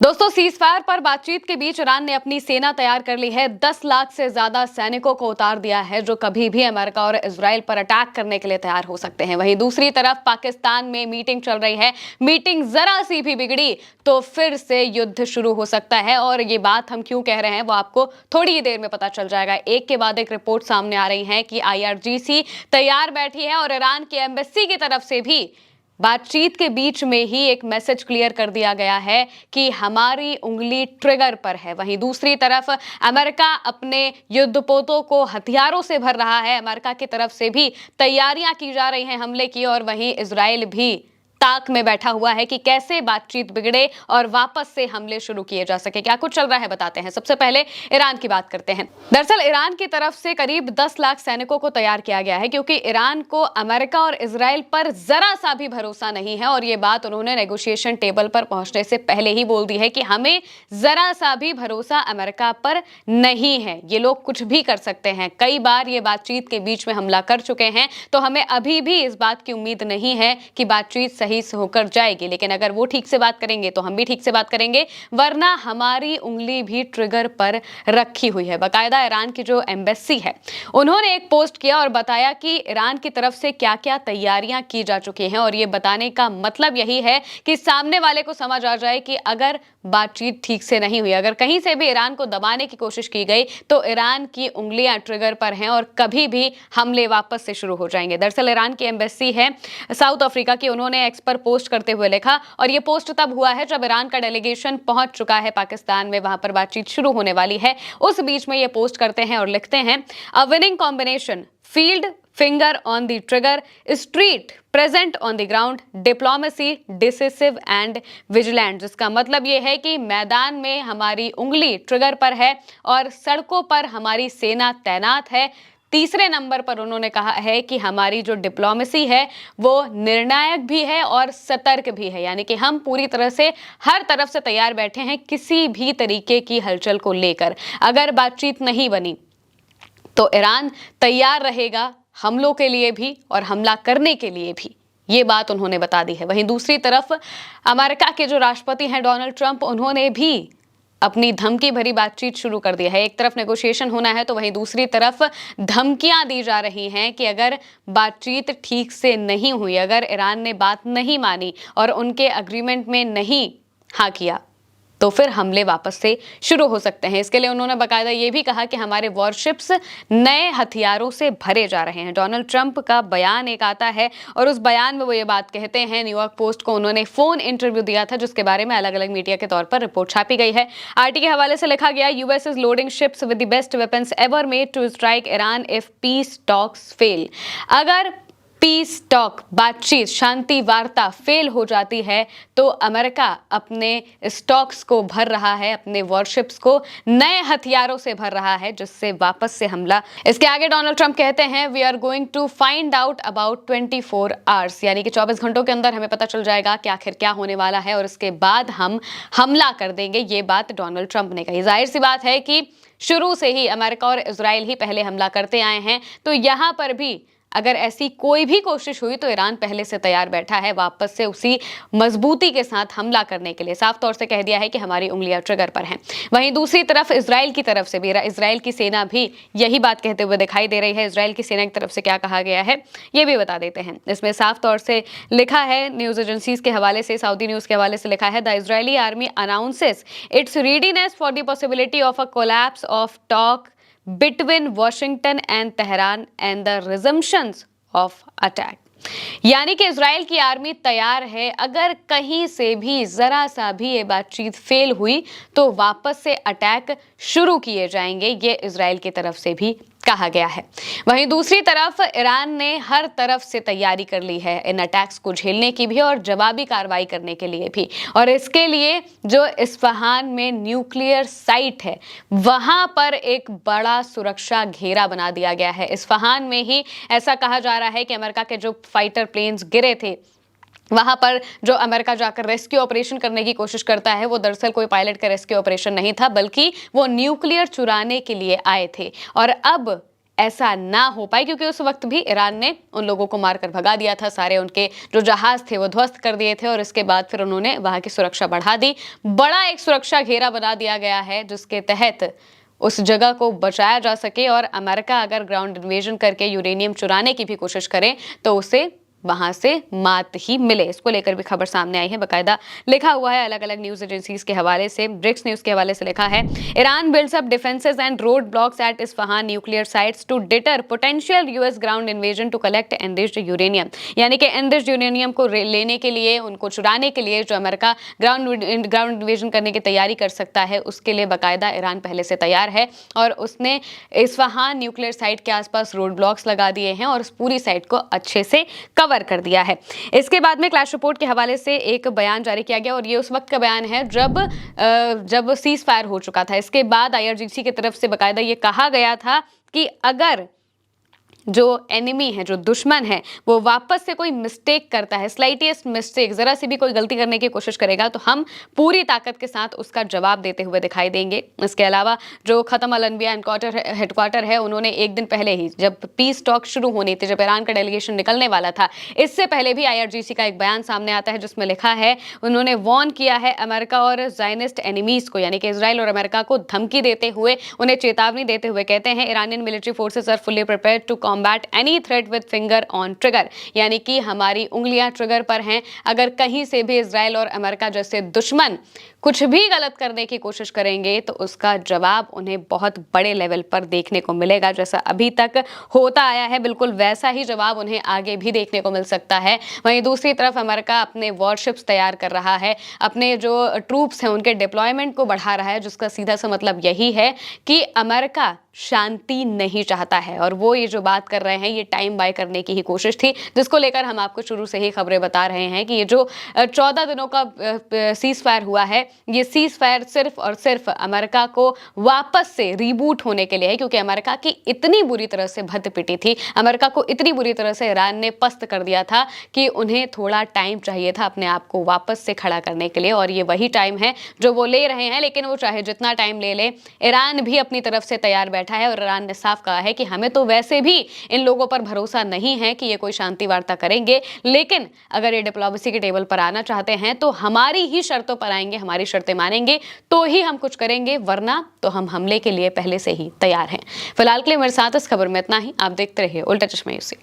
दोस्तों, सीजफायर पर बातचीत के बीच ईरान ने अपनी सेना तैयार कर ली है। 10 लाख से ज्यादा सैनिकों को उतार दिया है जो कभी भी अमेरिका और इजराइल पर अटैक करने के लिए तैयार हो सकते हैं। वहीं दूसरी तरफ पाकिस्तान में मीटिंग चल रही है। मीटिंग जरा सी भी बिगड़ी तो फिर से युद्ध शुरू हो सकता है। और ये बात हम क्यों कह रहे हैं वो आपको थोड़ी ही देर में पता चल जाएगा। एक के बाद एक रिपोर्ट सामने आ रही है कि IRGC तैयार बैठी है और ईरान की एम्बेसी की तरफ से भी बातचीत के बीच में ही एक मैसेज क्लियर कर दिया गया है कि हमारी उंगली ट्रिगर पर है। वहीं दूसरी तरफ अमेरिका अपने युद्धपोतों को हथियारों से भर रहा है। अमेरिका की तरफ से भी तैयारियां की जा रही हैं हमले की, और वहीं इजराइल भी ताक में बैठा हुआ है कि कैसे बातचीत बिगड़े और वापस से हमले शुरू किए जा सके। क्या कुछ चल रहा है बताते हैं। सबसे पहले ईरान की बात करते हैं। दरअसल ईरान की तरफ से करीब 10 लाख सैनिकों को तैयार किया गया है क्योंकि ईरान को अमेरिका और इजराइल पर जरा सा भी भरोसा नहीं है। और ये बात उन्होंने नेगोशिएशन टेबल पर पहुंचने से पहले ही बोल दी है कि हमें जरा सा भी भरोसा अमेरिका पर नहीं है। ये लोग कुछ भी कर सकते हैं, कई बार ये बातचीत के बीच में हमला कर चुके हैं, तो हमें अभी भी इस बात की उम्मीद नहीं है कि बातचीत सही से होकर जाएगी। लेकिन अगर वो ठीक से बात करेंगे तो हम भी ठीक से बात करेंगे, वरना हमारी उंगली भी ट्रिगर पर रखी हुई है। बाकायदा ईरान की जो एम्बेसी है उन्होंने एक पोस्ट किया और बताया कि ईरान की तरफ से क्या क्या तैयारियां की जा चुकी हैं। और ये बताने का मतलब यही है कि सामने वाले को समझ आ जाए कि अगर बातचीत ठीक से नहीं हुई, अगर कहीं से भी ईरान को दबाने की कोशिश की गई, तो ईरान की उंगलियां ट्रिगर पर हैं और कभी भी हमले वापस से शुरू हो जाएंगे। दरअसल ईरान की एम्बेसी है साउथ अफ्रीका की, उन्होंने एक्स पर पोस्ट करते हुए लिखा, और ये पोस्ट तब हुआ है जब ईरान का डेलीगेशन पहुंच चुका है पाकिस्तान में, वहां पर बातचीत शुरू होने वाली है। उस बीच में ये पोस्ट करते हैं और लिखते हैं, a winning combination, field finger on the trigger, street present on the ground, diplomacy decisive and vigilant. जिसका मतलब ये है कि मैदान में हमारी उंगली ट्रिगर पर है और सड़कों पर हमारी सेना तैनात है। तीसरे नंबर पर उन्होंने कहा है कि हमारी जो डिप्लोमेसी है वो निर्णायक भी है और सतर्क भी है, यानी कि हम पूरी तरह से हर तरफ से तैयार बैठे हैं किसी भी तरीके की हलचल को लेकर। अगर बातचीत नहीं बनी तो ईरान तैयार रहेगा हमलों के लिए भी और हमला करने के लिए भी। ये बात उन्होंने बता दी है। वहीं दूसरी तरफ अमेरिका के जो राष्ट्रपति हैं डोनाल्ड ट्रंप, उन्होंने भी अपनी धमकी भरी बातचीत शुरू कर दी है। एक तरफ नेगोशिएशन होना है तो वहीं दूसरी तरफ धमकियां दी जा रही हैं कि अगर बातचीत ठीक से नहीं हुई, अगर ईरान ने बात नहीं मानी और उनके एग्रीमेंट में नहीं हाँ किया, तो फिर हमले वापस से शुरू हो सकते हैं। इसके लिए उन्होंने बाकायदा ये भी कहा कि हमारे वॉरशिप्स नए हथियारों से भरे जा रहे हैं। डोनाल्ड ट्रंप का बयान एक आता है और उस बयान में वो ये बात कहते हैं। न्यूयॉर्क पोस्ट को उन्होंने फोन इंटरव्यू दिया था जिसके बारे में अलग अलग मीडिया के तौर पर रिपोर्ट छापी गई है। RT के हवाले से लिखा गया, US is loading ships with the best weapons ever made to strike Iran if peace talks fail. अगर पीस टॉक, बातचीत, शांति वार्ता फेल हो जाती है तो अमेरिका अपने स्टॉक्स को भर रहा है, अपने वॉरशिप्स को नए हथियारों से भर रहा है जिससे वापस से हमला। इसके आगे डोनाल्ड ट्रंप कहते हैं, we are going to find out about 24 hours, यानी कि 24 घंटों के अंदर हमें पता चल जाएगा कि आखिर क्या होने वाला है और इसके बाद हम हमला कर देंगे। ये बात डोनाल्ड ट्रंप ने कही। जाहिर सी बात है कि शुरू से ही अमेरिका और इजराइल ही पहले हमला करते आए हैं, तो यहां पर भी अगर ऐसी कोई भी कोशिश हुई तो ईरान पहले से तैयार बैठा है वापस से उसी मजबूती के साथ हमला करने के लिए। साफ तौर से कह दिया है कि हमारी उंगलियां ट्रिगर पर हैं। वहीं दूसरी तरफ इजराइल की तरफ से भी, इजराइल की सेना भी यही बात कहते हुए दिखाई दे रही है। इजराइल की सेना की तरफ से क्या कहा गया है ये भी बता देते हैं। इसमें साफ तौर से लिखा है, न्यूज एजेंसीज के हवाले से, सऊदी न्यूज के हवाले से लिखा है, the Israeli army announces it's readiness for the possibility of a collapse of talk between Washington and Tehran and the resumptions of attack। यानी कि इजराइल की आर्मी तैयार है, अगर कहीं से भी जरा सा भी ये बातचीत फेल हुई तो वापस से अटैक शुरू किए जाएंगे। ये इजराइल की तरफ से भी कहा गया है। वहीं दूसरी तरफ ईरान ने हर तरफ से तैयारी कर ली है इन अटैक्स को झेलने की भी और जवाबी कार्रवाई करने के लिए भी। और इसके लिए जो इस्फहान में न्यूक्लियर साइट है वहां पर एक बड़ा सुरक्षा घेरा बना दिया गया है। इस्फहान में ही ऐसा कहा जा रहा है कि अमेरिका के जो फाइटर प्लेन्स गिरे थे वहां पर जो अमेरिका जाकर रेस्क्यू ऑपरेशन करने की कोशिश करता है वो दरअसल कोई पायलट का रेस्क्यू ऑपरेशन नहीं था, बल्कि वो न्यूक्लियर चुराने के लिए आए थे। और अब ऐसा ना हो पाए, क्योंकि उस वक्त भी ईरान ने उन लोगों को मारकर भगा दिया था, सारे उनके जो जहाज थे वो ध्वस्त कर दिए थे और इसके बाद फिर उन्होंने वहां की सुरक्षा बढ़ा दी। बड़ा एक सुरक्षा घेरा बना दिया गया है जिसके तहत उस जगह को बचाया जा सके और अमेरिका अगर ग्राउंड इन्वेजन करके यूरेनियम चुराने की भी कोशिश करे तो उसे वहां से मात ही मिले। इसको लेकर भी खबर सामने आई है, बकायदा लिखा हुआ है अलग अलग न्यूज एजेंसीज के हवाले से। ब्रिक्स न्यूज के हवाले से लिखा है, Iran builds up defences and road blocks at Isfahan nuclear sites to deter potential US ground invasion to collect enriched uranium. यानी कि एनरिच्ड यूरेनियम को लेने के लिए, उनको चुराने के लिए जो अमेरिका ग्राउंड इन्वेजन करने की तैयारी कर सकता है, उसके लिए बकायदा ईरान पहले से तैयार है और उसने इस्फहान न्यूक्लियर साइट के आसपास रोड ब्लॉक्स लगा दिए हैं और उस पूरी साइट को अच्छे से कवर कर दिया है। इसके बाद में क्लैश रिपोर्ट के हवाले से एक बयान जारी किया गया और ये उस वक्त का बयान है जब सीज फायर हो चुका था। इसके बाद आईआरजीसी की तरफ से बकायदा ये कहा गया था कि अगर जो एनिमी है, जो दुश्मन है, वो वापस से कोई मिस्टेक करता है, स्लाइटेस्ट मिस्टेक, जरा सी भी कोई गलती करने की कोशिश करेगा तो हम पूरी ताकत के साथ उसका जवाब देते हुए दिखाई देंगे। इसके अलावा जो खत्म अल अनबिया हेडक्वार्टर है, उन्होंने एक दिन पहले ही जब पीस टॉक शुरू होनी थी, जब ईरान का डेलीगेशन निकलने वाला था, इससे पहले भी आईआरजीसी का एक बयान सामने आता है जिसमें लिखा है, उन्होंने वॉर्न किया है अमेरिका और ज़ायनिस्ट एनिमीज को, यानी कि इजराइल और अमेरिका को धमकी देते हुए, उन्हें चेतावनी देते हुए कहते हैं, Iranian military forces are fully prepared to combat any threat with finger on trigger. यानी कि हमारी उंगलियां ट्रिगर पर हैं, अगर कहीं से भी इजराइल और अमेरिका जैसे दुश्मन कुछ भी गलत करने की कोशिश करेंगे तो उसका जवाब उन्हें बहुत बड़े लेवल पर देखने को मिलेगा। जैसा अभी तक होता आया है, बिल्कुल वैसा ही जवाब उन्हें आगे भी देखने को मिल सकता है। वहीं दूसरी तरफ अमेरिका अपने वॉरशिप्स तैयार कर रहा है, अपने जो ट्रूप्स हैं उनके डिप्लॉयमेंट को बढ़ा रहा है, जिसका सीधा सा मतलब यही है कि अमेरिका शांति नहीं चाहता है और वो ये जो बात कर रहे हैं ये टाइम बाय करने की ही कोशिश थी, जिसको लेकर हम आपको शुरू से ही खबरें बता रहे हैं कि ये जो 14 दिनों का सीज फायर हुआ है, ये सीज फायर सिर्फ और सिर्फ अमेरिका को वापस से रीबूट होने के लिए है, क्योंकि अमेरिका की इतनी बुरी तरह से भद्द पिटी थी, अमेरिका को इतनी बुरी तरह से ईरान ने पस्त कर दिया था कि उन्हें थोड़ा टाइम चाहिए था अपने आप को वापस से खड़ा करने के लिए और ये वही टाइम है जो वो ले रहे हैं। लेकिन वो चाहे जितना टाइम ले ले, ईरान भी अपनी तरफ से तैयार बैठा है और ईरान ने साफ कहा है कि हमें तो वैसे भी इन लोगों पर भरोसा नहीं है कि ये कोई शांति वार्ता करेंगे, लेकिन अगर ये डिप्लोमेसी के टेबल पर आना चाहते हैं तो हमारी ही शर्तों पर आएंगे, हमारी शर्तें मानेंगे तो ही हम कुछ करेंगे, वरना तो हम हमले के लिए पहले से ही तैयार हैं। फिलहाल के लिए मेरे साथ इस खबर में इतना ही। आप देखते रहिए उल्टा चश्मा यूसी।